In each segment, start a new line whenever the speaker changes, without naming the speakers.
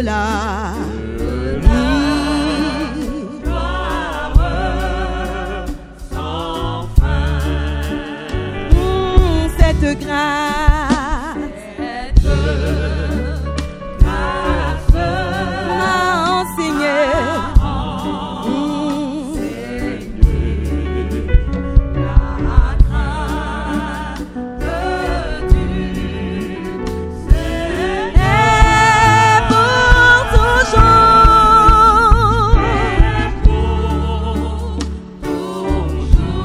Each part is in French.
la cette grâce, oh Seigneur, la grâce que tu sais est pour toujours,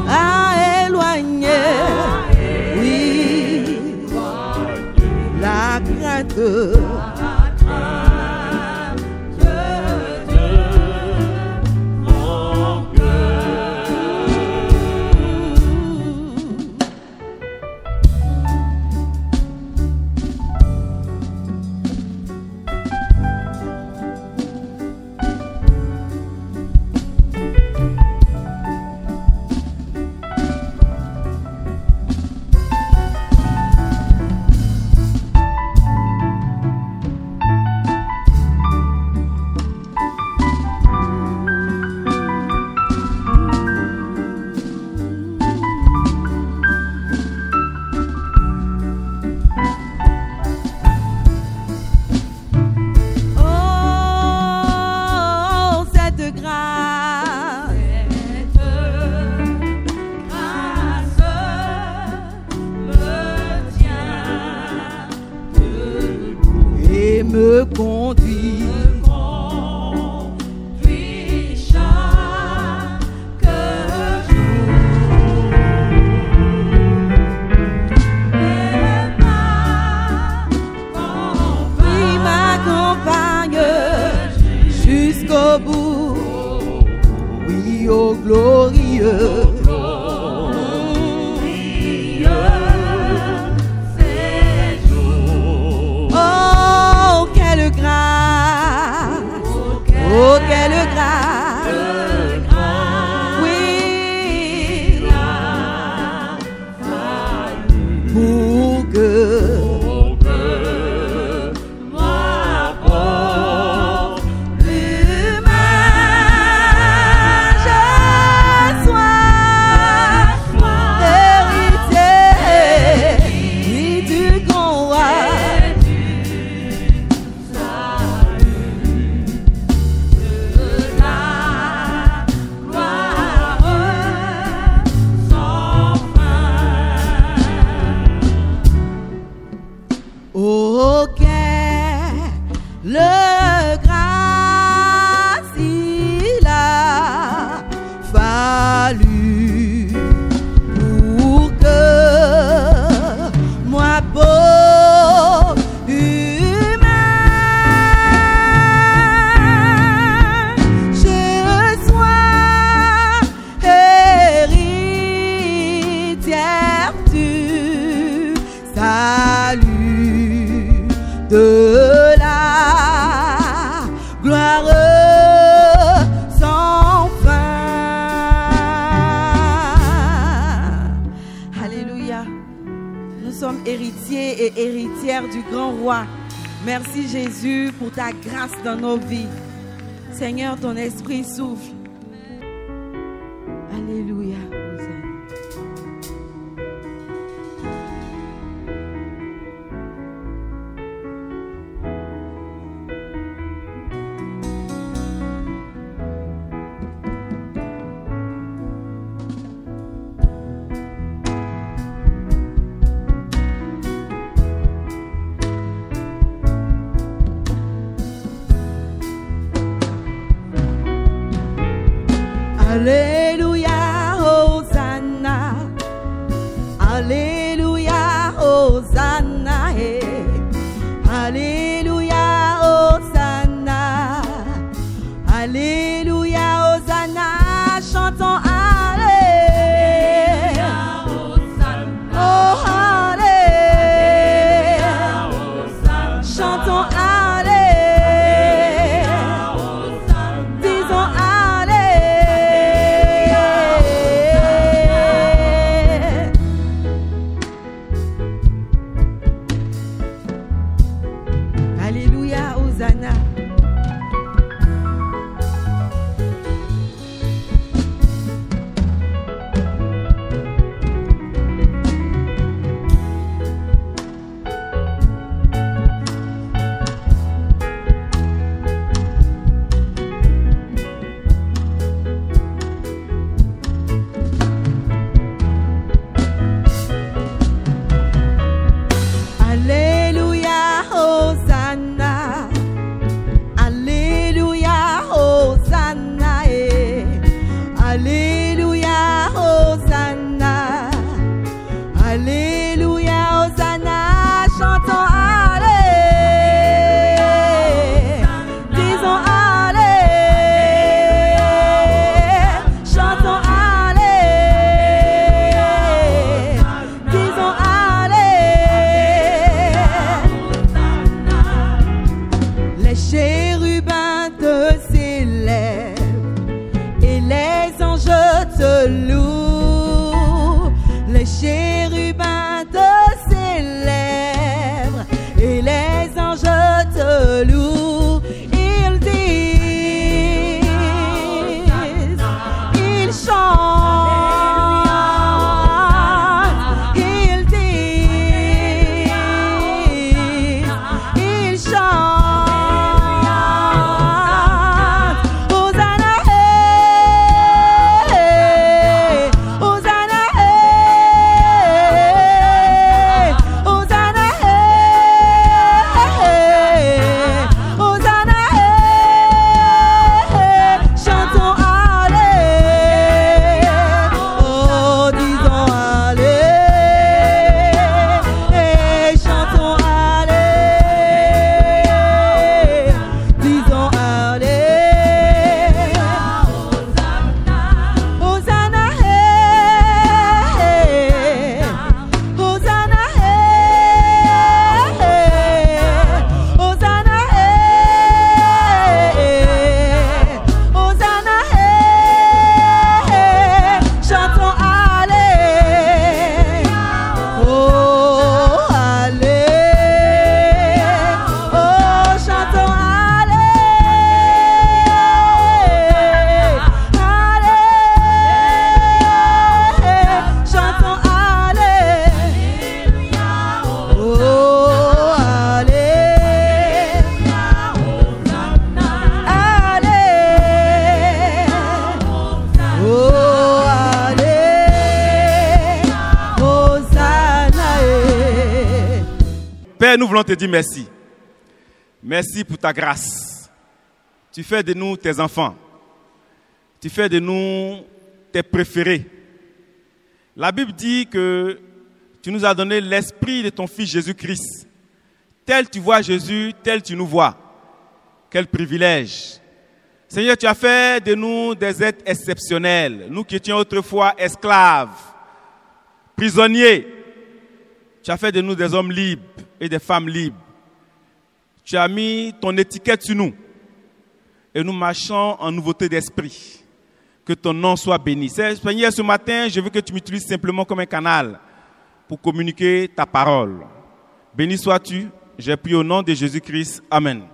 à éloigner. La crainte de Dieu, mon cœur. Me conduit chaque jour et m'accompagne jusqu'au bout, oui, au glorieux. Oh, quelle grâce, oui, pour que ma pauvre humain, je sois héritier du grand roi. Oh, quelle grâce il a fallu pour que moi, pauvre humain, je sois héritière du salut, de la gloire sans fin. Alléluia. Nous sommes héritiers et héritières du grand roi. Merci Jésus pour ta grâce dans nos vies. Seigneur, ton esprit souffle. Alléluia. Alléluia, Hosanna. Alléluia, Hosanna. Alléluia, Hosanna. Alléluia, Hosanna. Chantons Alléluia, Hosanna. Oh, Alléluia, Hosanna. Chantons Alléluia. Disons Alléluia. chérubins te célèbrent et les anges te louent. Les chérubins te célèbrent et les anges te louent. Ils disent, ils chantent.
Père, nous voulons te dire merci. Merci pour ta grâce. Tu fais de nous tes enfants. Tu fais de nous tes préférés. La Bible dit que tu nous as donné l'esprit de ton Fils Jésus-Christ. Tel tu vois Jésus, tel tu nous vois. Quel privilège. Seigneur, tu as fait de nous des êtres exceptionnels. Nous qui étions autrefois esclaves, prisonniers. Tu as fait de nous des hommes libres et des femmes libres. Tu as mis ton étiquette sur nous. Et nous marchons en nouveauté d'esprit. Que ton nom soit béni. Seigneur, ce matin, je veux que tu m'utilises simplement comme un canal pour communiquer ta parole. Béni sois-tu. J'ai prié au nom de Jésus-Christ. Amen.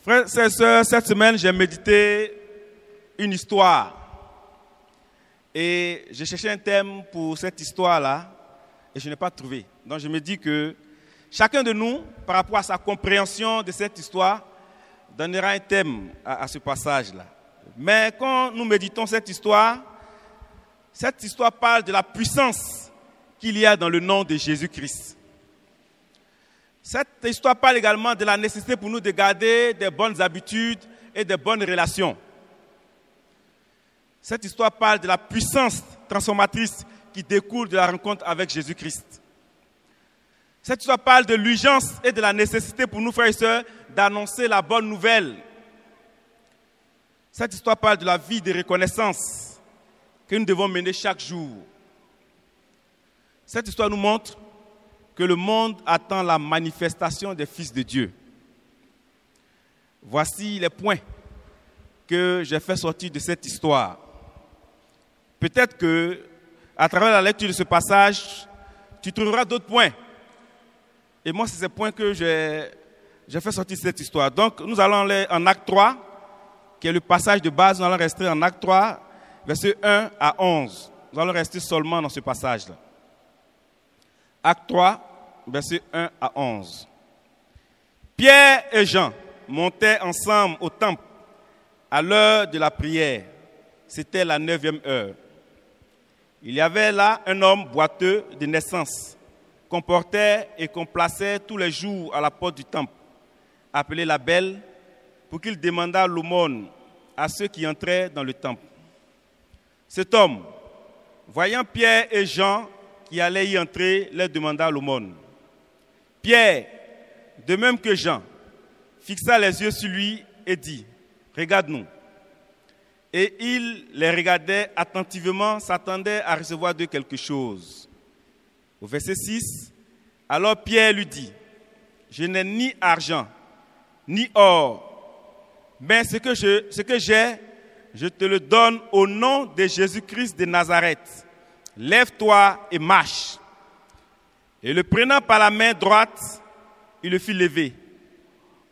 Frères et sœurs, cette semaine, j'ai médité une histoire. Et j'ai cherché un thème pour cette histoire-là. Et je n'ai pas trouvé. Donc je me dis que chacun de nous, par rapport à sa compréhension de cette histoire, donnera un thème à ce passage-là. Mais quand nous méditons cette histoire parle de la puissance qu'il y a dans le nom de Jésus-Christ. Cette histoire parle également de la nécessité pour nous de garder des bonnes habitudes et des bonnes relations. Cette histoire parle de la puissance transformatrice qui découle de la rencontre avec Jésus-Christ. Cette histoire parle de l'urgence et de la nécessité pour nous, frères et sœurs, d'annoncer la bonne nouvelle. Cette histoire parle de la vie de reconnaissance que nous devons mener chaque jour. Cette histoire nous montre que le monde attend la manifestation des fils de Dieu. Voici les points que j'ai fait sortir de cette histoire. Peut-être que, à travers la lecture de ce passage, tu trouveras d'autres points. Et moi, c'est ces points que j'ai fait sortir de cette histoire. Donc, nous allons aller en Acte 3, qui est le passage de base. Nous allons rester en Acte 3, versets 1 à 11. Nous allons rester seulement dans ce passage-là. Acte 3, versets 1 à 11. Pierre et Jean montaient ensemble au temple à l'heure de la prière. C'était la 9e heure. Il y avait là un homme boiteux de naissance, qu'on portait et qu'on plaçait tous les jours à la porte du temple, appelé la Belle, pour qu'il demandât l'aumône à ceux qui entraient dans le temple. Cet homme, voyant Pierre et Jean qui allaient y entrer, leur demanda l'aumône. Pierre, de même que Jean, fixa les yeux sur lui et dit, « Regarde-nous. » Et il les regardait attentivement, s'attendait à recevoir d'eux quelque chose. Au verset 6, alors Pierre lui dit, « Je n'ai ni argent, ni or, mais ce que j'ai, je te le donne au nom de Jésus-Christ de Nazareth. Lève-toi et marche. Et le prenant par la main droite, il le fit lever.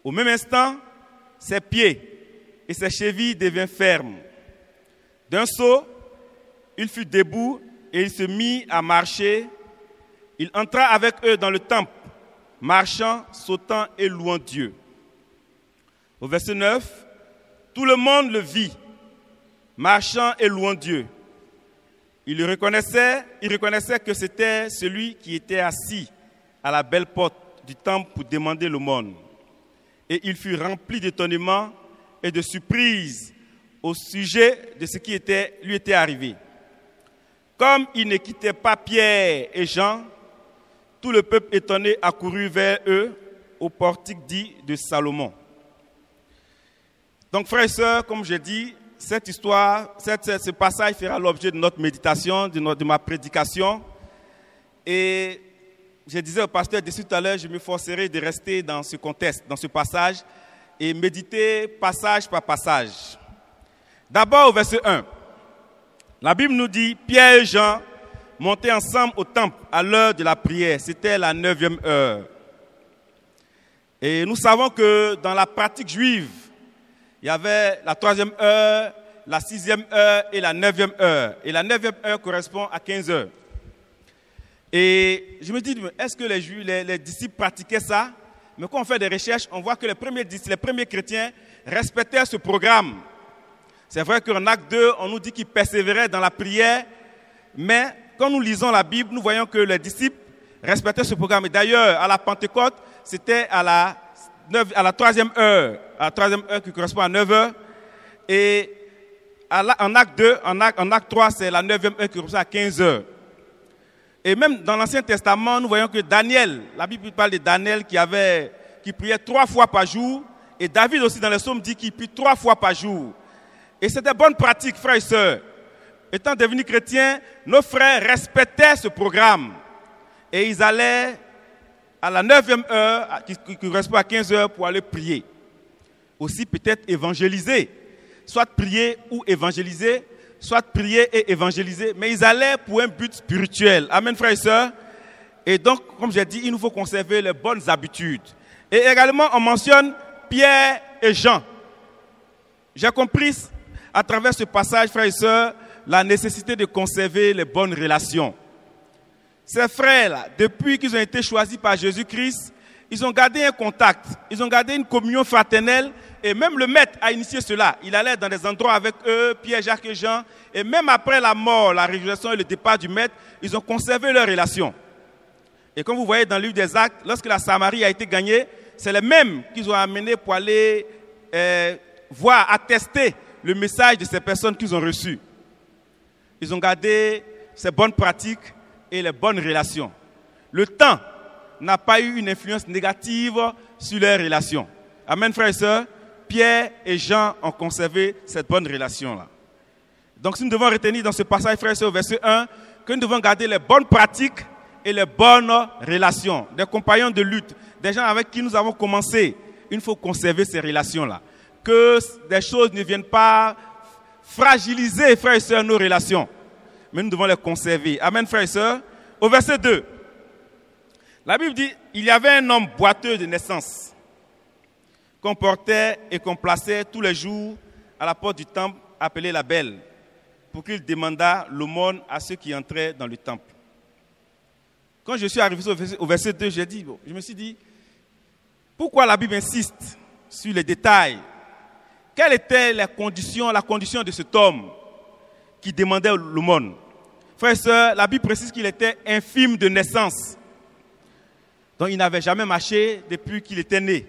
Au même instant, ses pieds et ses chevilles devinrent fermes. D'un saut, il fut debout et il se mit à marcher. Il entra avec eux dans le temple, marchant, sautant et louant Dieu. Au verset 9, tout le monde le vit, marchant et louant Dieu. Il reconnaissait que c'était celui qui était assis à la belle porte du temple pour demander l'aumône. Et il fut rempli d'étonnement et de surprise au sujet de ce qui lui était arrivé. Comme il ne quittait pas Pierre et Jean, tout le peuple étonné accourut vers eux au portique dit de Salomon. Donc, frères et sœurs, comme je dis, cette histoire, ce passage fera l'objet de notre méditation, de ma prédication. Et je disais au pasteur d'ici tout à l'heure, je m'efforcerai de rester dans ce contexte, dans ce passage, et méditer passage par passage. D'abord au verset 1, la Bible nous dit, Pierre et Jean montaient ensemble au temple à l'heure de la prière. C'était la 9e heure. Et nous savons que dans la pratique juive, il y avait la 3e heure, la 6e heure et la 9e heure. Et la 9e heure correspond à 15 heures. Et je me dis, est-ce que les disciples pratiquaient ça? Mais quand on fait des recherches, on voit que les premiers chrétiens respectaient ce programme. C'est vrai qu'en acte 2, on nous dit qu'ils persévéraient dans la prière, mais quand nous lisons la Bible, nous voyons que les disciples respectaient ce programme. Et d'ailleurs, à la Pentecôte, c'était à la 3e heure, qui correspond à 9 heures. Et en acte 2, en acte 3, c'est la 9e heure qui correspond à 15 heures. Et même dans l'Ancien Testament, nous voyons que Daniel, la Bible parle de Daniel qui priait 3 fois par jour. Et David aussi dans les psaumes dit qu'il prie 3 fois par jour. Et c'était bonne pratique, frères et sœurs. Étant devenus chrétiens, nos frères respectaient ce programme. Et ils allaient à la 9e heure, qui correspond à 15 heures, pour aller prier. Aussi peut-être évangéliser. Soit prier ou évangéliser, soit prier et évangéliser. Mais ils allaient pour un but spirituel. Amen, frères et sœurs. Et donc, comme j'ai dit, il nous faut conserver les bonnes habitudes. Et également, on mentionne Pierre et Jean. J'ai compris à travers ce passage, frères et sœurs, la nécessité de conserver les bonnes relations. Ces frères-là, depuis qu'ils ont été choisis par Jésus-Christ, ils ont gardé un contact, ils ont gardé une communion fraternelle, et même le maître a initié cela. Il allait dans des endroits avec eux, Pierre, Jacques et Jean, et même après la mort, la résurrection et le départ du maître, ils ont conservé leurs relations. Et comme vous voyez dans le livre des Actes, lorsque la Samarie a été gagnée, c'est les mêmes qu'ils ont amenés pour aller voir, attester le message de ces personnes qu'ils ont reçues. Ils ont gardé ces bonnes pratiques et les bonnes relations. Le temps n'a pas eu une influence négative sur leurs relations. Amen, frères et sœurs. Pierre et Jean ont conservé cette bonne relation-là. Donc, si nous devons retenir dans ce passage, frères et sœurs, au verset 1, que nous devons garder les bonnes pratiques et les bonnes relations, des compagnons de lutte, des gens avec qui nous avons commencé. Il faut conserver ces relations-là. Que des choses ne viennent pas fragiliser, frères et sœurs, nos relations. Mais nous devons les conserver. Amen, frères et sœurs. Au verset 2, la Bible dit, il y avait un homme boiteux de naissance qu'on portait et qu'on plaçait tous les jours à la porte du temple appelé la Belle, pour qu'il demandât l'aumône à ceux qui entraient dans le temple. Quand je suis arrivé au verset 2, je me suis dit, pourquoi la Bible insiste sur les détails? Quelle était la condition de cet homme qui demandait l'aumône? Frères et sœurs, la Bible précise qu'il était infirme de naissance. Donc il n'avait jamais marché depuis qu'il était né.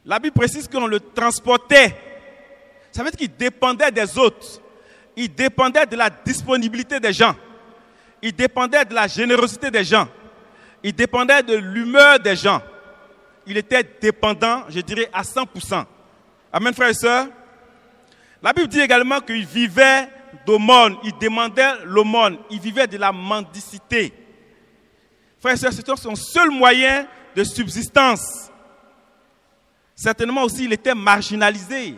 La Bible précise qu'on le transportait. Ça veut dire qu'il dépendait des autres. Il dépendait de la disponibilité des gens. Il dépendait de la générosité des gens. Il dépendait de l'humeur des gens. Il était dépendant, je dirais, à 100%. Amen, frères et sœurs. La Bible dit également qu'il vivait d'aumône. Il demandait l'aumône. Il vivait de la mendicité. Frères et sœurs, c'était son seul moyen de subsistance. Certainement aussi, il était marginalisé.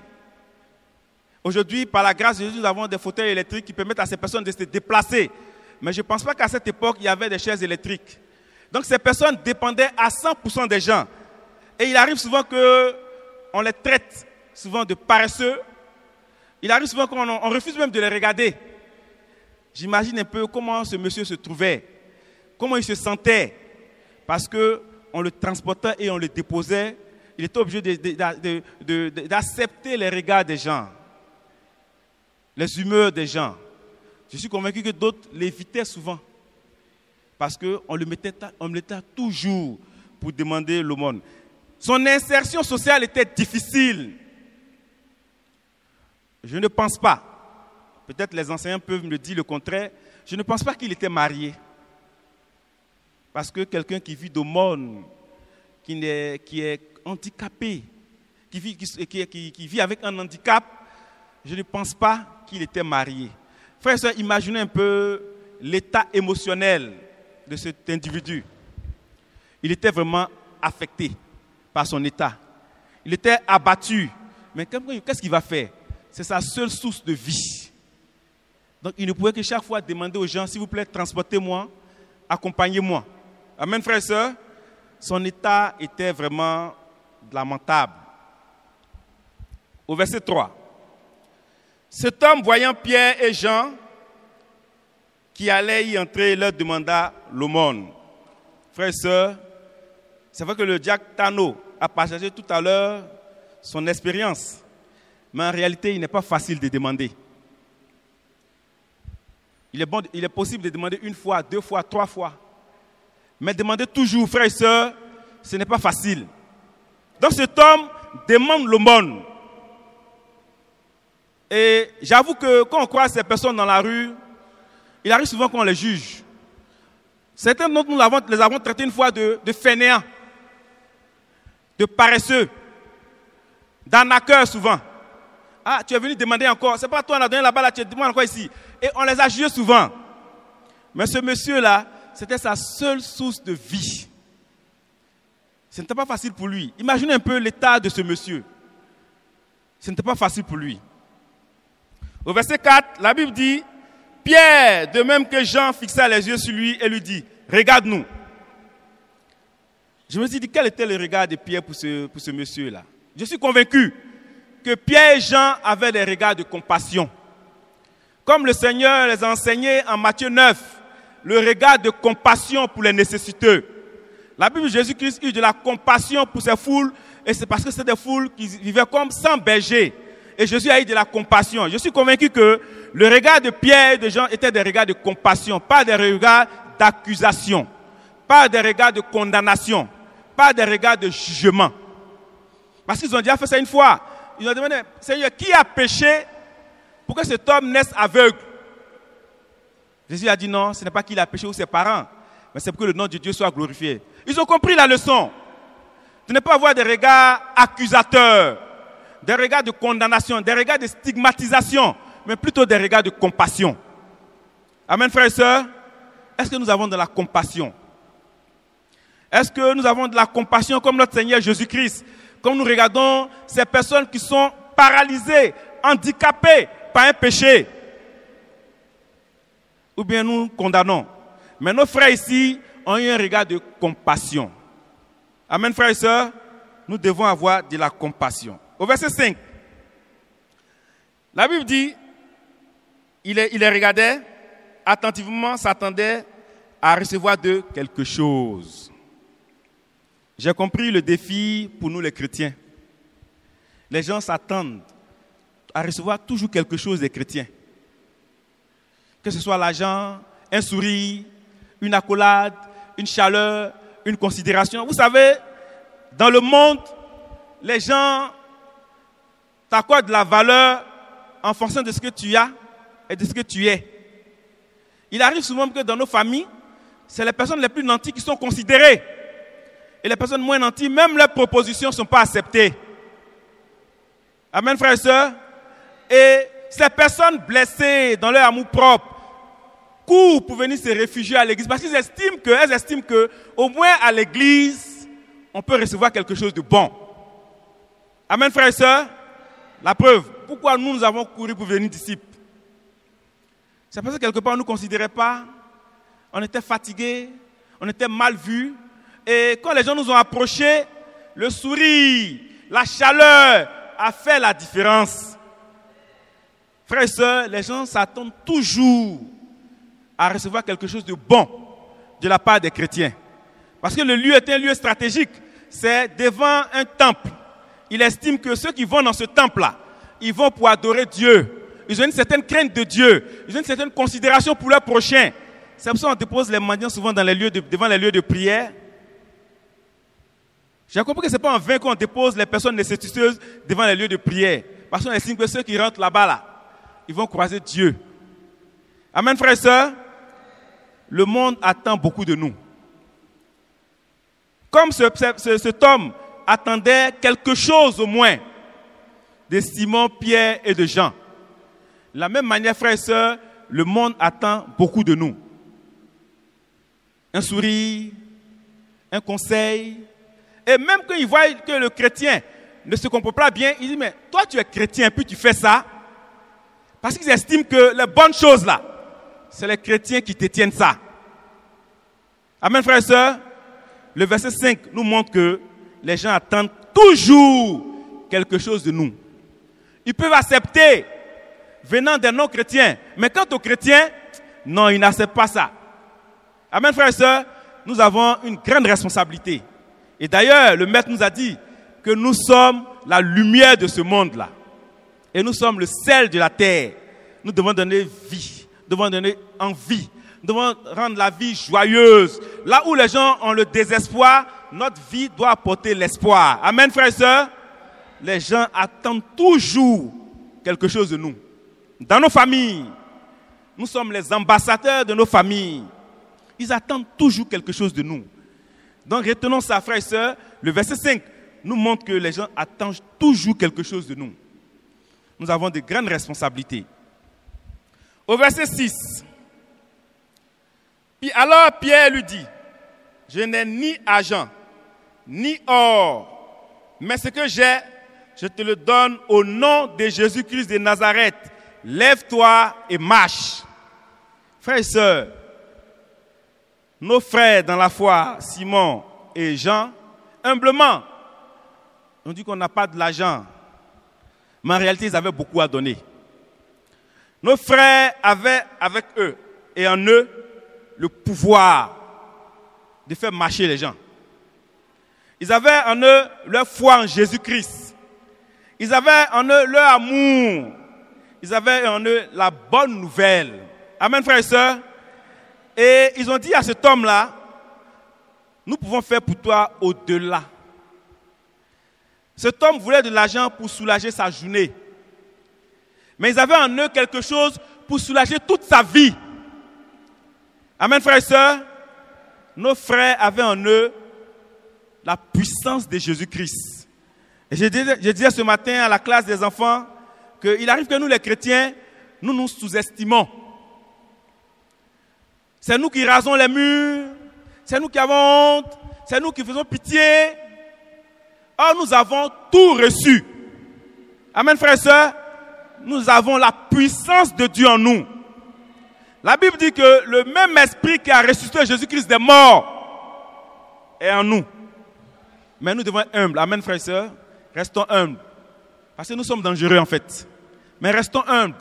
Aujourd'hui, par la grâce de Dieu, nous avons des fauteuils électriques qui permettent à ces personnes de se déplacer. Mais je ne pense pas qu'à cette époque, il y avait des chaises électriques. Donc ces personnes dépendaient à 100% des gens. Et il arrive souvent qu'on les traite souvent de paresseux. Il arrive souvent qu'on refuse même de les regarder. J'imagine un peu comment ce monsieur se trouvait, comment il se sentait. Parce qu'on le transportait et on le déposait. Il était obligé d'accepter les regards des gens, les humeurs des gens. Je suis convaincu que d'autres l'évitaient souvent. Parce qu'on le mettait toujours pour demander l'aumône. Son insertion sociale était difficile. Je ne pense pas, peut-être les enseignants peuvent me dire le contraire, je ne pense pas qu'il était marié. Parce que quelqu'un qui vit d'aumône, qui est handicapé, qui vit avec un handicap, je ne pense pas qu'il était marié. Frères et sœurs, imaginez un peu l'état émotionnel de cet individu. Il était vraiment affecté par son état. Il était abattu. Mais qu'est-ce qu'il va faire? C'est sa seule source de vie. Donc il ne pouvait que chaque fois demander aux gens, s'il vous plaît, transportez-moi, accompagnez-moi. Amen, frères et sœurs. Son état était vraiment lamentable. Au verset 3. Cet homme, voyant Pierre et Jean qui allaient y entrer, leur demanda l'aumône. Frères et sœurs, c'est vrai que le diacre Tano a partagé tout à l'heure son expérience. Mais en réalité, il n'est pas facile de demander. Il est possible de demander une fois, 2 fois, 3 fois. Mais demander toujours, frères et sœurs, ce n'est pas facile. Donc cet homme demande l'aumône. Et j'avoue que quand on croise ces personnes dans la rue, il arrive souvent qu'on les juge. Certains d'entre nous les avons traités une fois de fainéants, de paresseux, d'arnaqueurs souvent. Ah, tu es venu demander encore. C'est pas toi, on a donné là-bas, là, tu demandes encore ici. Et on les a jugés souvent. Mais ce monsieur-là, c'était sa seule source de vie. Ce n'était pas facile pour lui. Imaginez un peu l'état de ce monsieur. Ce n'était pas facile pour lui. Au verset 4, la Bible dit, Pierre, de même que Jean, fixa les yeux sur lui et lui dit, regarde-nous. Je me suis dit, quel était le regard de Pierre pour ce monsieur-là? Je suis convaincu que Pierre et Jean avaient des regards de compassion. Comme le Seigneur les a enseignés en Matthieu 9, le regard de compassion pour les nécessiteux. La Bible de Jésus-Christ eut de la compassion pour ces foules, et c'est parce que c'est des foules qui vivaient comme sans berger. Et Jésus a eu de la compassion. Je suis convaincu que le regard de Pierre et de Jean était des regards de compassion, pas des regards d'accusation, pas des regards de condamnation, pas des regards de jugement. Parce qu'ils ont déjà fait ça une fois. Ils ont demandé, Seigneur, qui a péché pour que cet homme naisse aveugle? Jésus a dit non, ce n'est pas qu'il a péché ou ses parents, mais c'est pour que le nom de Dieu soit glorifié. Ils ont compris la leçon. De ne pas avoir des regards accusateurs, des regards de condamnation, des regards de stigmatisation, mais plutôt des regards de compassion. Amen, frères et sœurs. Est-ce que nous avons de la compassion? Est-ce que nous avons de la compassion comme notre Seigneur Jésus-Christ? Quand nous regardons ces personnes qui sont paralysées, handicapées par un péché, ou bien nous condamnons. Mais nos frères ici ont eu un regard de compassion. Amen, frères et sœurs, nous devons avoir de la compassion. Au verset 5, la Bible dit, il les regardait attentivement, s'attendait à recevoir d'eux quelque chose. J'ai compris le défi pour nous les chrétiens. Les gens s'attendent à recevoir toujours quelque chose des chrétiens. Que ce soit l'argent, un sourire, une accolade, une chaleur, une considération. Vous savez, dans le monde, les gens t'accordent de la valeur en fonction de ce que tu as et de ce que tu es. Il arrive souvent que dans nos familles, c'est les personnes les plus nanties qui sont considérées. Et les personnes moins nanties, même leurs propositions ne sont pas acceptées. Amen, frères et sœurs. Et ces personnes blessées dans leur amour propre courent pour venir se réfugier à l'église parce qu'elles estiment que, au moins à l'église, on peut recevoir quelque chose de bon. Amen, frères et sœurs. La preuve, pourquoi nous avons couru pour devenir disciples? C'est parce que quelque part, on ne nous considérait pas, on était fatigués, on était mal vus. Et quand les gens nous ont approchés, le sourire, la chaleur a fait la différence. Frères et sœurs, les gens s'attendent toujours à recevoir quelque chose de bon de la part des chrétiens. Parce que le lieu est un lieu stratégique. C'est devant un temple. Il estime que ceux qui vont dans ce temple-là, ils vont pour adorer Dieu. Ils ont une certaine crainte de Dieu. Ils ont une certaine considération pour leur prochain. C'est pour ça qu'on dépose les mendiants souvent dans devant les lieux de prière. J'ai compris que ce n'est pas en vain qu'on dépose les personnes nécessiteuses devant les lieux de prière. Parce qu'on estime que ceux qui rentrent là-bas, là, ils vont croiser Dieu. Amen, frères et sœurs. Le monde attend beaucoup de nous. Comme cet homme attendait quelque chose au moins de Simon, Pierre et de Jean. De la même manière, frères et sœurs, le monde attend beaucoup de nous. Un sourire, un conseil. Et même quand ils voient que le chrétien ne se comporte pas bien, ils disent, mais toi tu es chrétien, puis tu fais ça. Parce qu'ils estiment que les bonnes choses là, c'est les chrétiens qui détiennent ça. Amen, frères et sœurs. Le verset 5 nous montre que les gens attendent toujours quelque chose de nous. Ils peuvent accepter venant des non-chrétiens. Mais quant aux chrétiens, non, ils n'acceptent pas ça. Amen, frères et sœurs. Nous avons une grande responsabilité. Et d'ailleurs, le maître nous a dit que nous sommes la lumière de ce monde-là. Et nous sommes le sel de la terre. Nous devons donner vie, nous devons donner envie. Nous devons rendre la vie joyeuse. Là où les gens ont le désespoir, notre vie doit apporter l'espoir. Amen, frères et sœurs. Les gens attendent toujours quelque chose de nous. Dans nos familles, nous sommes les ambassadeurs de nos familles. Ils attendent toujours quelque chose de nous. Donc retenons ça, frères et sœurs. Le verset 5 nous montre que les gens attendent toujours quelque chose de nous. Nous avons de grandes responsabilités. Au verset 6, puis alors Pierre lui dit, je n'ai ni argent, ni or, mais ce que j'ai, je te le donne au nom de Jésus-Christ de Nazareth. Lève-toi et marche. Frères et sœurs, nos frères dans la foi, Simon et Jean, humblement, on dit qu'on n'a pas de l'argent, mais en réalité, ils avaient beaucoup à donner. Nos frères avaient avec eux et en eux le pouvoir de faire marcher les gens. Ils avaient en eux leur foi en Jésus-Christ. Ils avaient en eux leur amour. Ils avaient en eux la bonne nouvelle. Amen, frères et sœurs. Et ils ont dit à cet homme-là, nous pouvons faire pour toi au-delà. Cet homme voulait de l'argent pour soulager sa journée. Mais ils avaient en eux quelque chose pour soulager toute sa vie. Amen, frères et sœurs. Nos frères avaient en eux la puissance de Jésus-Christ. Et je disais ce matin à la classe des enfants qu'il arrive que nous, les chrétiens, nous nous sous-estimons. C'est nous qui rasons les murs, c'est nous qui avons honte, c'est nous qui faisons pitié. Or, nous avons tout reçu. Amen, frères et sœurs. Nous avons la puissance de Dieu en nous. La Bible dit que le même esprit qui a ressuscité Jésus-Christ des morts est en nous. Mais nous devons être humbles. Amen, frères et sœurs. Restons humbles. Parce que nous sommes dangereux en fait. Mais restons humbles.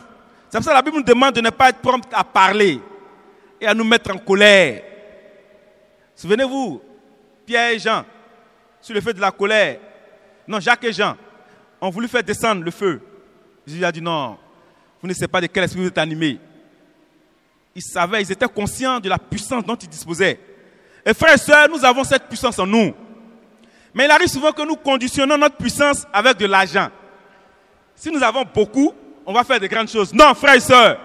C'est pour ça que la Bible nous demande de ne pas être prompt à parler et à nous mettre en colère. Souvenez-vous, Pierre et Jean, sur le feu de la colère. Non, Jacques et Jean ont voulu faire descendre le feu. Jésus a dit non, vous ne savez pas de quel esprit vous êtes animés. Ils savaient, ils étaient conscients de la puissance dont ils disposaient. Et frères et sœurs, nous avons cette puissance en nous. Mais il arrive souvent que nous conditionnons notre puissance avec de l'argent. Si nous avons beaucoup, on va faire de grandes choses. Non, frères et sœurs,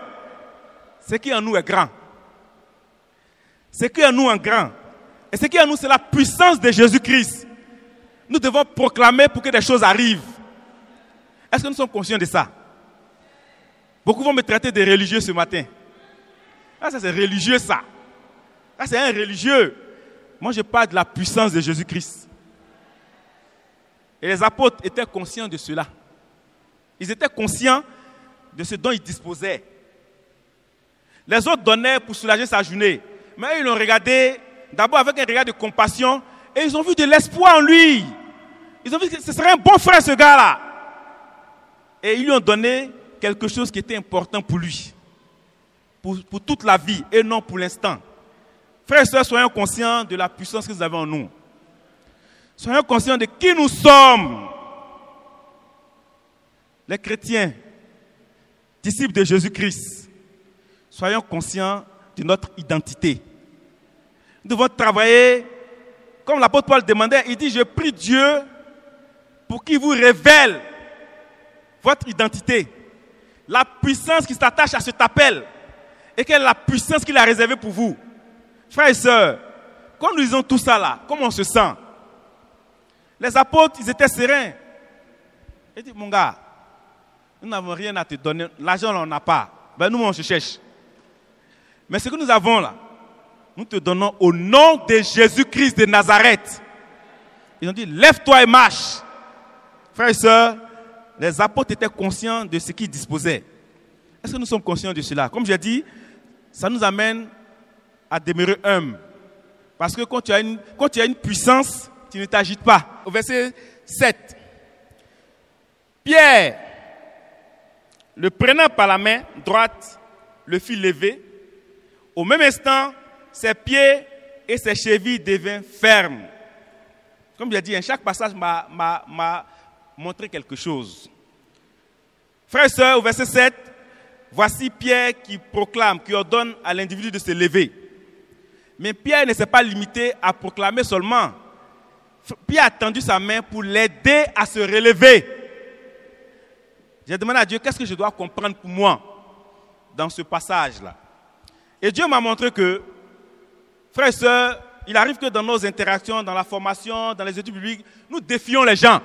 ce qui en nous est grand. Ce qui en nous est grand. Et ce qui en nous, c'est la puissance de Jésus-Christ. Nous devons proclamer pour que des choses arrivent. Est-ce que nous sommes conscients de ça? Beaucoup vont me traiter de religieux ce matin. Ah, ça c'est religieux ça. Ah, c'est un religieux. Moi je parle de la puissance de Jésus-Christ. Et les apôtres étaient conscients de cela. Ils étaient conscients de ce dont ils disposaient. Les autres donnaient pour soulager sa journée. Mais ils l'ont regardé d'abord avec un regard de compassion et ils ont vu de l'espoir en lui. Ils ont vu que ce serait un bon frère, ce gars-là. Et ils lui ont donné quelque chose qui était important pour lui. Pour toute la vie et non pour l'instant. Frères et sœurs, soyons conscients de la puissance que nous avons en nous. Soyons conscients de qui nous sommes. Les chrétiens, disciples de Jésus-Christ, soyons conscients de notre identité. Nous devons travailler, comme l'apôtre Paul demandait, il dit, je prie Dieu pour qu'il vous révèle votre identité, la puissance qui s'attache à cet appel, et quelle est la puissance qu'il a réservée pour vous. Frères et sœurs, quand nous disons tout ça là, comment on se sent? Les apôtres, ils étaient sereins. Ils disent, mon gars, nous n'avons rien à te donner, l'argent on n'a pas, ben nous on se cherche. Mais ce que nous avons là, nous te donnons au nom de Jésus-Christ de Nazareth. Ils ont dit, lève-toi et marche. Frères et sœurs, les apôtres étaient conscients de ce qu'ils disposaient. Est-ce que nous sommes conscients de cela? Comme j'ai dit, ça nous amène à demeurer humbles. Parce que quand tu as une puissance, tu ne t'agites pas. Au verset 7, Pierre, le prenant par la main droite, le fit lever. Au même instant, ses pieds et ses chevilles devinrent fermes. Comme j'ai dit, chaque passage m'a montré quelque chose. Frères et sœurs, au verset 7, voici Pierre qui proclame, qui ordonne à l'individu de se lever. Mais Pierre ne s'est pas limité à proclamer seulement. Pierre a tendu sa main pour l'aider à se relever. J'ai demandé à Dieu, qu'est-ce que je dois comprendre pour moi dans ce passage-là? Et Dieu m'a montré que, frères et sœurs, il arrive que dans nos interactions, dans la formation, dans les études bibliques, nous défions les gens.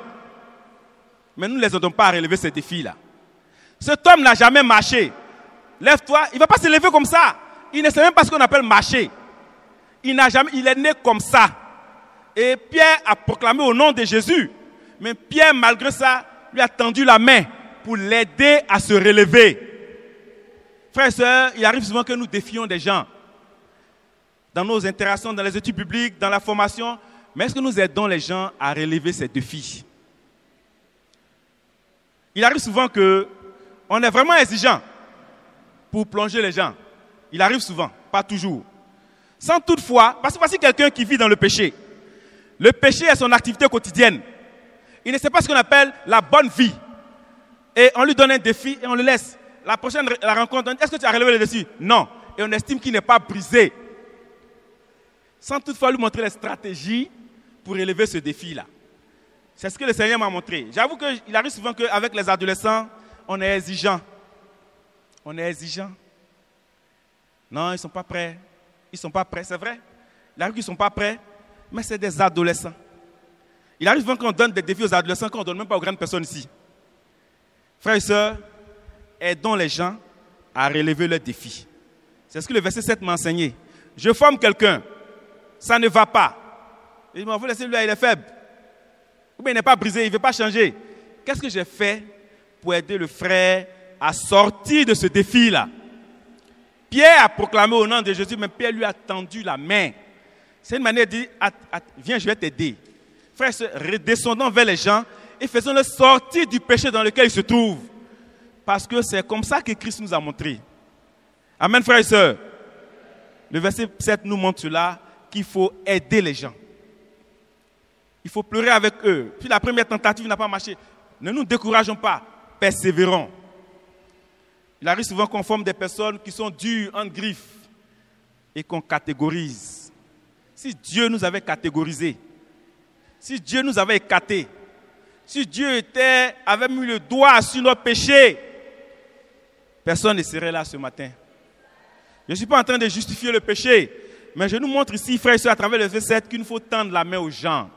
Mais nous ne les aidons pas à relever ces défis-là. Cet homme n'a jamais marché. Lève-toi, il ne va pas se lever comme ça. Il ne sait même pas ce qu'on appelle marcher. Il est né comme ça. Et Pierre a proclamé au nom de Jésus. Mais Pierre, malgré ça, lui a tendu la main pour l'aider à se relever. Frères et sœurs, il arrive souvent que nous défions des gens. Dans nos interactions, dans les études bibliques, dans la formation. Mais est-ce que nous aidons les gens à relever ces défis? Il arrive souvent qu'on est vraiment exigeant pour plonger les gens. Il arrive souvent, pas toujours. Sans toutefois, parce que voici quelqu'un qui vit dans le péché. Le péché est son activité quotidienne. Il ne sait pas ce qu'on appelle la bonne vie. Et on lui donne un défi et on le laisse. La prochaine rencontre, est-ce que tu as relevé le défi? Non. Et on estime qu'il n'est pas brisé. Sans toutefois lui montrer les stratégies pour relever ce défi-là. C'est ce que le Seigneur m'a montré. J'avoue qu'il arrive souvent qu'avec les adolescents, on est exigeant. On est exigeant. Non, ils ne sont pas prêts. Ils ne sont pas prêts, c'est vrai. Il arrive qu'ils ne sont pas prêts, mais c'est des adolescents. Il arrive souvent qu'on donne des défis aux adolescents qu'on ne donne même pas aux grandes personnes ici. Frères et sœurs, aidons les gens à relever leurs défis. C'est ce que le verset 7 m'a enseigné. Je forme quelqu'un, ça ne va pas. Il m'a dit, vous laissez lui, il est faible. Ou bien il n'est pas brisé, il ne veut pas changer. Qu'est-ce que j'ai fait pour aider le frère à sortir de ce défi-là? Pierre a proclamé au nom de Jésus, mais Pierre lui a tendu la main. C'est une manière de dire, viens, je vais t'aider. Frères, redescendons vers les gens et faisons-les sortir du péché dans lequel ils se trouvent. Parce que c'est comme ça que Christ nous a montré. Amen, frères et sœurs. Le verset 7 nous montre cela, qu'il faut aider les gens. Il faut pleurer avec eux. Puis la première tentative n'a pas marché. Ne nous décourageons pas, persévérons. Il arrive souvent qu'on forme des personnes qui sont dures en griffe et qu'on catégorise. Si Dieu nous avait catégorisés, si Dieu nous avait écartés, si Dieu avait mis le doigt sur nos péchés, personne ne serait là ce matin. Je ne suis pas en train de justifier le péché, mais je nous montre ici, frères et sœurs, à travers le verset 7, qu'il nous faut tendre la main aux gens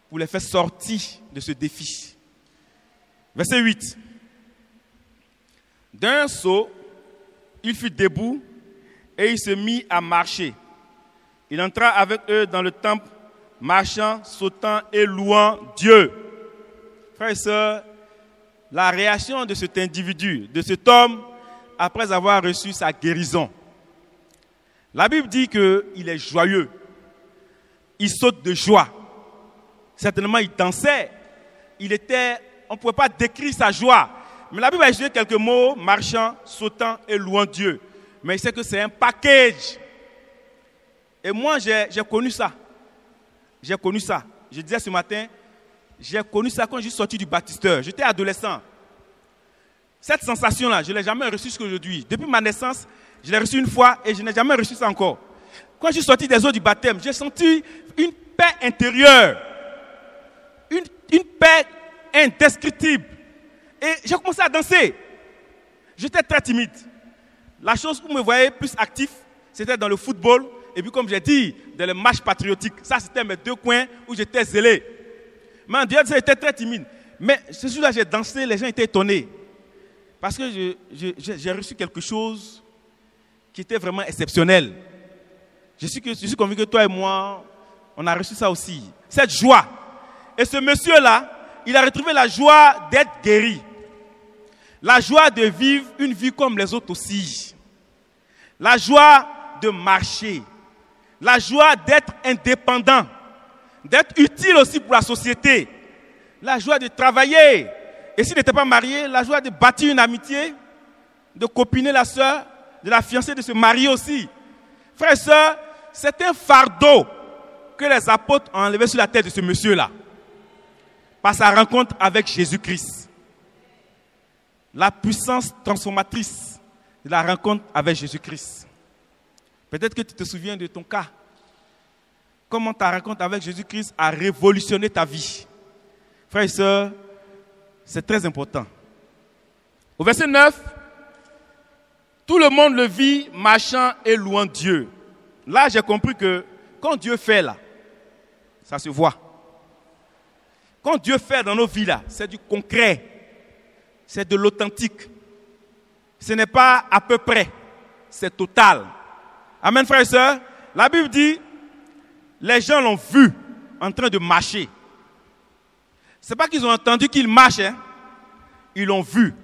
pour les faire sortir de ce défi. Verset 8. D'un saut, il fut debout et il se mit à marcher. Il entra avec eux dans le temple marchant, sautant et louant Dieu. Frères et sœurs, la réaction de cet individu, de cet homme, après avoir reçu sa guérison. La Bible dit qu'il est joyeux. Il saute de joie. Certainement, il dansait. On ne pouvait pas décrire sa joie. Mais la Bible a utilisé quelques mots, marchant, sautant et louant Dieu. Mais il sait que c'est un package. Et moi, j'ai connu ça. J'ai connu ça. Je disais ce matin, j'ai connu ça quand je suis sorti du baptisteur. J'étais adolescent. Cette sensation-là, je ne l'ai jamais reçue jusqu'aujourd'hui. Depuis ma naissance, je l'ai reçue une fois et je n'ai jamais reçu ça encore. Quand je suis sorti des eaux du baptême, j'ai senti une paix intérieure. Une paix indescriptible. Et j'ai commencé à danser. J'étais très timide. La chose où vous me voyez plus actif, c'était dans le football. Et puis comme j'ai dit, dans les matchs patriotiques. Ça, c'était mes deux coins où j'étais zélé. Mais en dehors de ça, j'étais très timide. Mais ce jour-là, j'ai dansé, les gens étaient étonnés. Parce que j'ai reçu quelque chose qui était vraiment exceptionnel. Je suis convaincu que toi et moi, on a reçu ça aussi. Cette joie. Et ce monsieur-là, il a retrouvé la joie d'être guéri. La joie de vivre une vie comme les autres aussi. La joie de marcher. La joie d'être indépendant. D'être utile aussi pour la société. La joie de travailler. Et s'il n'était pas marié, la joie de bâtir une amitié, de copiner la sœur, de la fiancée, de se marier aussi. Frères et sœurs, c'est un fardeau que les apôtres ont enlevé sur la tête de ce monsieur-là. Par sa rencontre avec Jésus-Christ. La puissance transformatrice de la rencontre avec Jésus-Christ. Peut-être que tu te souviens de ton cas. Comment ta rencontre avec Jésus-Christ a révolutionné ta vie. Frères et sœurs, c'est très important. Au verset 9, tout le monde le vit marchant et louant Dieu. Là, j'ai compris que quand Dieu fait là, ça se voit. Quand Dieu fait dans nos vies là, c'est du concret. C'est de l'authentique. Ce n'est pas à peu près. C'est total. Amen, frères et sœurs. La Bible dit, les gens l'ont vu en train de marcher. Ce n'est pas qu'ils ont entendu qu'il marche. Hein. Ils l'ont vu.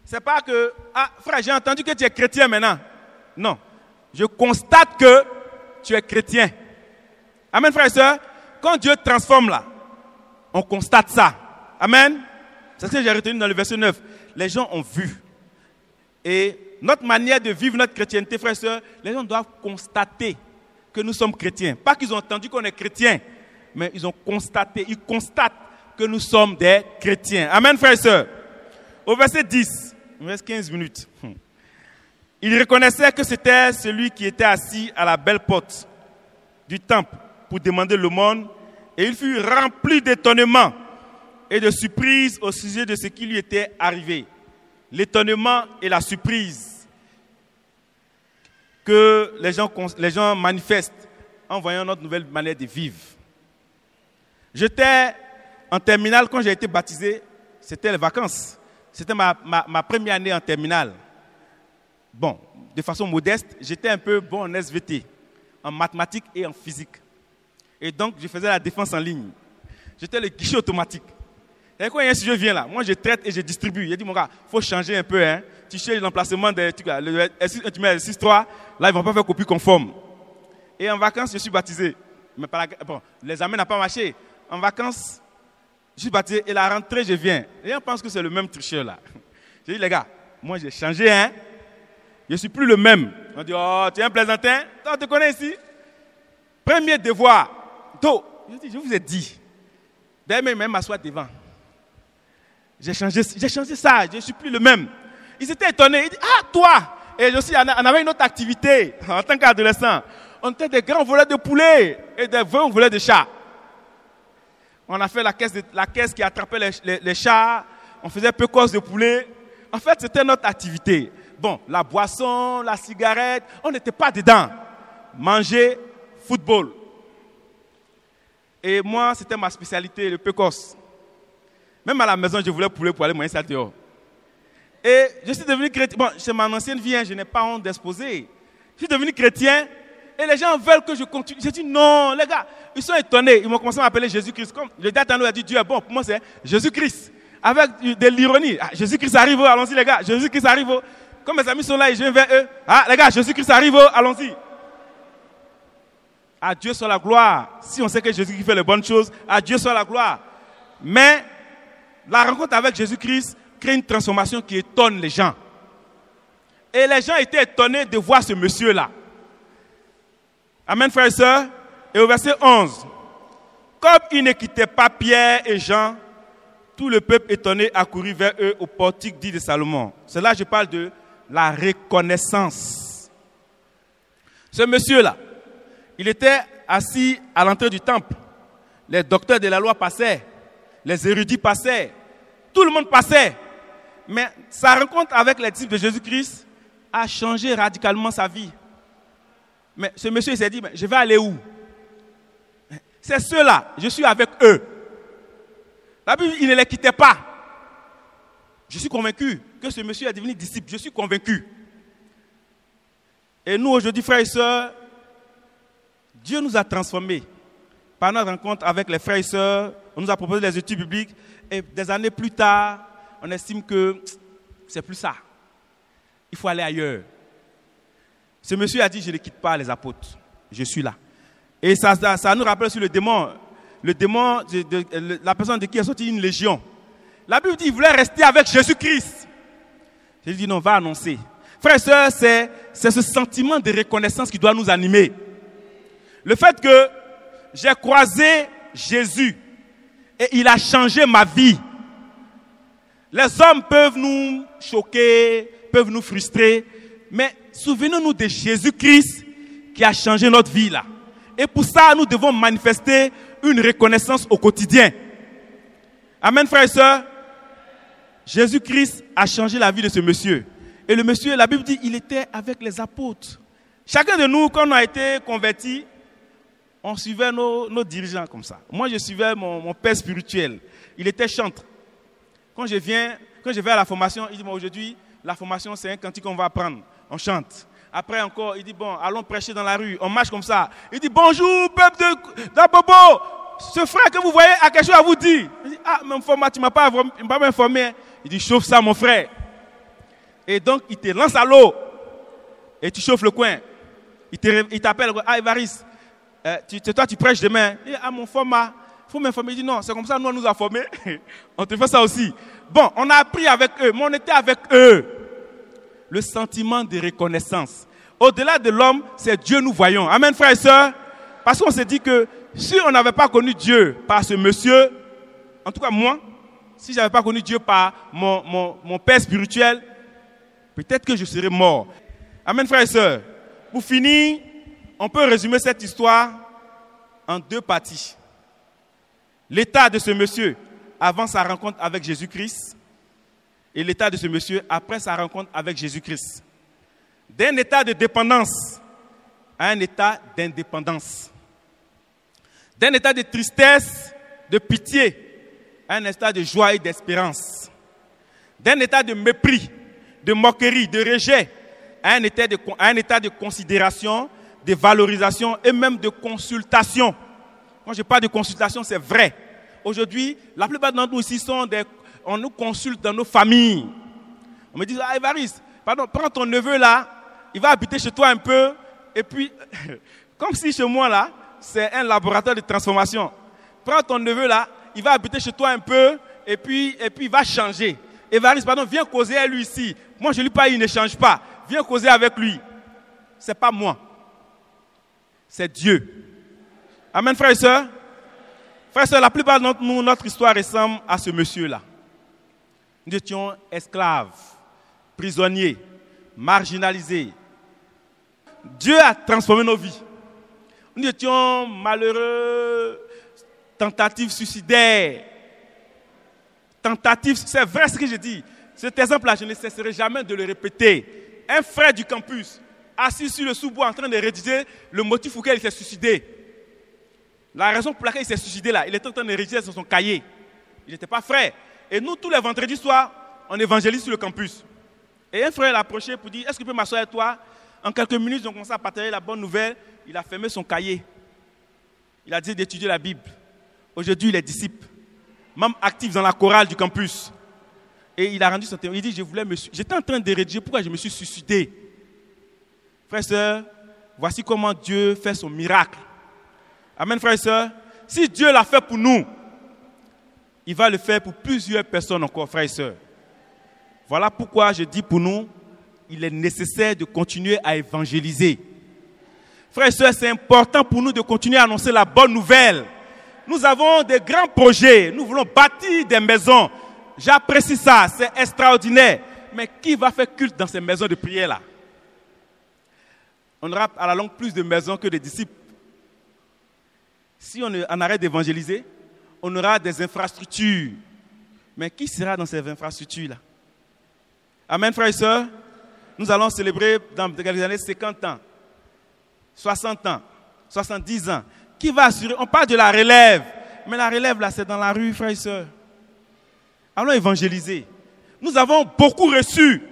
Ce n'est pas que, ah frère, j'ai entendu que tu es chrétien maintenant. Non. Je constate que tu es chrétien. Amen, frères et sœurs. Quand Dieu transforme là, on constate ça. Amen. C'est ce que j'ai retenu dans le verset 9. Les gens ont vu. Et notre manière de vivre notre chrétienté, frères et sœurs, les gens doivent constater que nous sommes chrétiens. Pas qu'ils ont entendu qu'on est chrétien, mais ils ont constaté, ils constatent que nous sommes des chrétiens. Amen, frères et sœurs. Au verset 10, il me reste 15 minutes. Il reconnaissait que c'était celui qui était assis à la belle porte du temple pour demander l'aumône. Et il fut rempli d'étonnement et de surprise au sujet de ce qui lui était arrivé. L'étonnement et la surprise que les gens manifestent en voyant notre nouvelle manière de vivre. J'étais en terminale quand j'ai été baptisé, c'était les vacances. C'était ma première année en terminale. Bon, de façon modeste, j'étais un peu bon en SVT, en mathématiques et en physique. Et donc, je faisais la défense en ligne. J'étais le guichet automatique. Et quand il y a un sujet vient là, moi je traite et je distribue. Il dit, mon gars, il faut changer un peu. Hein. Tu cherches l'emplacement des trucs là. Tu mets le 6-3, là, ils ne vont pas faire copie conforme. Et en vacances, je suis baptisé. Mais bon, l'examen n'a pas marché. En vacances, je suis baptisé et la rentrée, je viens. Et on pense que c'est le même tricheur là. J'ai dit, les gars, moi j'ai changé. Hein. Je ne suis plus le même. On dit, oh, tu es un plaisantin. Toi, on te connaît ici. Premier devoir. Je vous ai dit. D'ailleurs, même m'asseoir devant. J'ai changé ça, je ne suis plus le même. Ils étaient étonnés. Ils disent, ah, toi! Et aussi, on avait une autre activité en tant qu'adolescent. On était des grands voleurs de poulets et des grands voleurs de chats. On a fait la caisse qui attrapait les chats. On faisait peu cause de poulet. En fait, c'était notre activité. Bon, la boisson, la cigarette, on n'était pas dedans. Manger, football. Et moi, c'était ma spécialité, le pécos. Même à la maison, je voulais poulet pour aller manger ça dehors. Et je suis devenu chrétien. Bon, c'est mon ancienne vie, hein, je n'ai pas honte d'exposer. Je suis devenu chrétien Et les gens veulent que je continue. J'ai dit non, les gars, ils sont étonnés. Ils m'ont commencé à m'appeler Jésus-Christ. Comme le datant a dit Dieu est bon, pour moi c'est Jésus-Christ. Avec de l'ironie. Ah, Jésus-Christ arrive, allons-y les gars. Jésus-Christ arrive. Comme mes amis sont là et je viens vers eux. Ah les gars, Jésus-Christ arrive, allons-y. À Dieu soit la gloire. Si on sait que Jésus-Christ fait les bonnes choses, à Dieu soit la gloire. Mais la rencontre avec Jésus-Christ crée une transformation qui étonne les gens. Et les gens étaient étonnés de voir ce monsieur-là. Amen, frères et sœurs. Et au verset 11. Comme ils ne quittaient pas Pierre et Jean, tout le peuple étonné accourut vers eux au portique dit de Salomon. C'est là que je parle de la reconnaissance. Ce monsieur-là, il était assis à l'entrée du temple. Les docteurs de la loi passaient. Les érudits passaient. Tout le monde passait. Mais sa rencontre avec les disciples de Jésus-Christ a changé radicalement sa vie. Mais ce monsieur il s'est dit, je vais aller où? C'est ceux-là, je suis avec eux. La Bible, il ne les quittait pas. Je suis convaincu que ce monsieur est devenu disciple. Je suis convaincu. Et nous, aujourd'hui, frères et sœurs, Dieu nous a transformés par notre rencontre avec les frères et sœurs. On nous a proposé des études bibliques. Et des années plus tard, on estime que c'est plus ça. Il faut aller ailleurs. Ce monsieur a dit, je ne quitte pas les apôtres. Je suis là. Et ça nous rappelle sur le démon. Le démon, la personne de qui est sortie une légion. La Bible dit qu'il voulait rester avec Jésus-Christ. J'ai dit non, va annoncer. Frères et sœurs, c'est ce sentiment de reconnaissance qui doit nous animer. Le fait que j'ai croisé Jésus et il a changé ma vie. Les hommes peuvent nous choquer, peuvent nous frustrer, mais souvenons-nous de Jésus-Christ qui a changé notre vie là. Et pour ça, nous devons manifester une reconnaissance au quotidien. Amen, frères et sœurs. Jésus-Christ a changé la vie de ce monsieur. Et le monsieur, la Bible dit, il était avec les apôtres. Chacun de nous, quand on a été convertis, on suivait nos dirigeants comme ça. Moi, je suivais mon père spirituel. Il était chantre. Quand je vais à la formation, il dit, bon, aujourd'hui, la formation, c'est un cantique qu'on va apprendre. On chante. Après encore, il dit, bon, allons prêcher dans la rue. On marche comme ça. Il dit, bonjour, peuple d'Abobo. Ce frère que vous voyez a quelque chose à vous dire. Il dit, ah, mais tu ne m'as pas informé. Il dit, chauffe ça, mon frère. Et donc, il te lance à l'eau. Et tu chauffes le coin. Il t'appelle, ah, Évariste, toi, tu prêches demain. Il dit, ah, mon format, il faut m'informer. Il dit, non, c'est comme ça, nous, on nous a formés. On te fait ça aussi. Bon, on a appris avec eux, mais on était avec eux. Le sentiment de reconnaissance. Au-delà de l'homme, c'est Dieu nous voyons. Amen, frères et sœurs. Parce qu'on s'est dit que si on n'avait pas connu Dieu par ce monsieur, en tout cas moi, si je n'avais pas connu Dieu par mon père spirituel, peut-être que je serais mort. Amen, frères et sœurs. Pour finir, on peut résumer cette histoire en deux parties. L'état de ce monsieur avant sa rencontre avec Jésus-Christ et l'état de ce monsieur après sa rencontre avec Jésus-Christ. D'un état de dépendance à un état d'indépendance. D'un état de tristesse, de pitié, à un état de joie et d'espérance. D'un état de mépris, de moquerie, de rejet, à un état de considération, de valorisation et même de consultation. Quand je parle de consultation, c'est vrai. Aujourd'hui, la plupart d'entre nous ici on nous consulte dans nos familles. On me dit, ah Évariste, pardon, prends ton neveu là, il va habiter chez toi un peu, et puis, comme si chez moi là, c'est un laboratoire de transformation. Prends ton neveu là, il va habiter chez toi un peu, et puis il va changer. Évariste, pardon, viens causer avec lui ici. Moi, je lui parle, il ne change pas. Viens causer avec lui. Ce n'est pas moi. C'est Dieu. Amen, frères et sœurs. Frères et sœurs, la plupart d'entre nous, notre histoire ressemble à ce monsieur-là. Nous étions esclaves, prisonniers, marginalisés. Dieu a transformé nos vies. Nous étions malheureux, tentatives suicidaires. Tentatives, c'est vrai ce que je dis. Cet exemple-là, je ne cesserai jamais de le répéter. Un frère du campus, assis sur le sous-bois en train de rédiger le motif auquel il s'est suicidé. La raison pour laquelle il s'est suicidé là, il était en train de rédiger sur son cahier. Il n'était pas frère. Et nous, tous les vendredis soirs, on évangélise sur le campus. Et un frère l'a approché pour dire, est-ce que je peux m'asseoir avec toi? En quelques minutes, ils ont commencé à partager la bonne nouvelle. Il a fermé son cahier. Il a dit d'étudier la Bible. Aujourd'hui, il est disciple, membre actif dans la chorale du campus. Et il a rendu son témoignage. Il dit, j'étais en train de rédiger pourquoi je me suis suicidé. Frères et sœurs, voici comment Dieu fait son miracle. Amen, frères et sœurs. Si Dieu l'a fait pour nous, il va le faire pour plusieurs personnes encore, frères et sœurs. Voilà pourquoi je dis pour nous, il est nécessaire de continuer à évangéliser. Frères et sœurs, c'est important pour nous de continuer à annoncer la bonne nouvelle. Nous avons des grands projets. Nous voulons bâtir des maisons. J'apprécie ça, c'est extraordinaire. Mais qui va faire culte dans ces maisons de prière-là? On aura à la longue plus de maisons que de disciples. Si on arrête d'évangéliser, on aura des infrastructures. Mais qui sera dans ces infrastructures-là? Amen, frères et sœurs. Nous allons célébrer dans quelques années 50 ans, 60 ans, 70 ans. Qui va assurer? On parle de la relève. Mais la relève, là, c'est dans la rue, frères et sœurs. Allons évangéliser. Nous avons beaucoup reçu.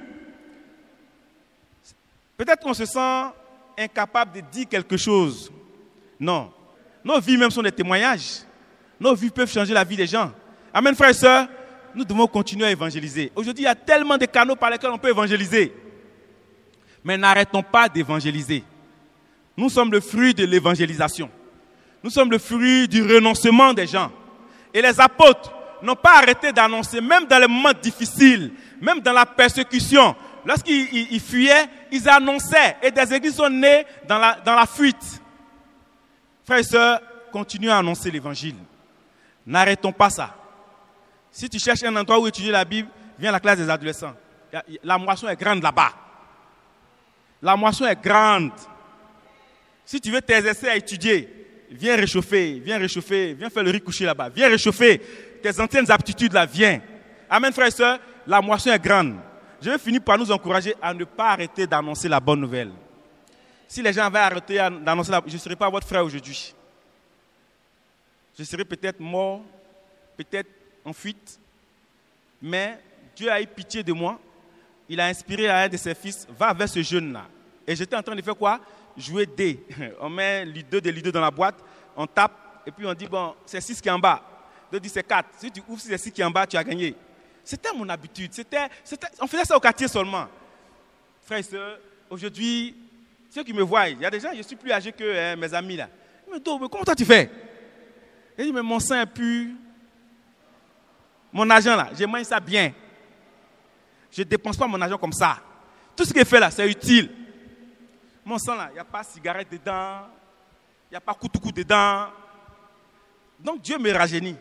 Peut-être qu'on se sent incapable de dire quelque chose. Non. Nos vies même sont des témoignages. Nos vies peuvent changer la vie des gens. Amen, frères et sœurs. Nous devons continuer à évangéliser. Aujourd'hui, il y a tellement de canaux par lesquels on peut évangéliser. Mais n'arrêtons pas d'évangéliser. Nous sommes le fruit de l'évangélisation. Nous sommes le fruit du renoncement des gens. Et les apôtres n'ont pas arrêté d'annoncer, même dans les moments difficiles, même dans la persécution. Lorsqu'ils fuyaient, ils annonçaient. Et des églises sont nées dans la fuite. Frères et sœurs, continuez à annoncer l'évangile. N'arrêtons pas ça. Si tu cherches un endroit où étudier la Bible, viens à la classe des adolescents. La moisson est grande là-bas. La moisson est grande. Si tu veux t'exercer à étudier, viens réchauffer, viens faire le riz couché là-bas. Viens réchauffer tes anciennes aptitudes là, viens. Amen, frères et sœurs, la moisson est grande. Je vais finir par nous encourager à ne pas arrêter d'annoncer la bonne nouvelle. Si les gens avaient arrêté d'annoncer je ne serais pas votre frère aujourd'hui. Je serais peut-être mort, peut-être en fuite. Mais Dieu a eu pitié de moi. Il a inspiré à un de ses fils, va vers ce jeune-là. Et j'étais en train de faire quoi? Jouer dés. On met des leaders dans la boîte, on tape, et puis on dit, bon, c'est 6 qui est en bas. D'autres disent, c'est 4. Si tu ouvres, c'est 6 qui est en bas, tu as gagné. C'était mon habitude. On faisait ça au quartier seulement. Frères et sœurs, aujourd'hui, ceux qui me voient, il y a des gens, je suis plus âgé que mes amis là. Ils me disent, mais comment toi tu fais? Je dis, mais mon sang est pur. Mon argent là, je mange ça bien. Je ne dépense pas mon argent comme ça. Tout ce que je fais là, c'est utile. Mon sang là, il n'y a pas de cigarette dedans. Il n'y a pas coutou dedans. Donc Dieu me rajeunit.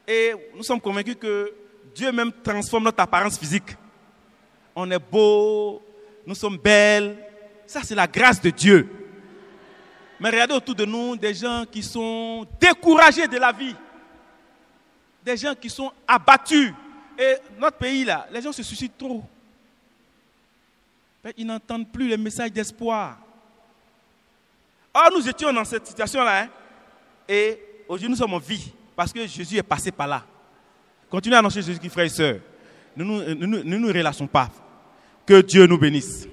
Et nous sommes convaincus que Dieu même transforme notre apparence physique. On est beau, nous sommes belles. Ça, c'est la grâce de Dieu. Mais regardez autour de nous des gens qui sont découragés de la vie. Des gens qui sont abattus. Et notre pays, là, les gens se suicident trop. Ils n'entendent plus les messages d'espoir. Or, nous étions dans cette situation-là. Hein, et aujourd'hui, nous sommes en vie. Parce que Jésus est passé par là. Continuez à annoncer Jésus-Christ, frères et sœurs. Ne nous relâchons pas. Que Dieu nous bénisse.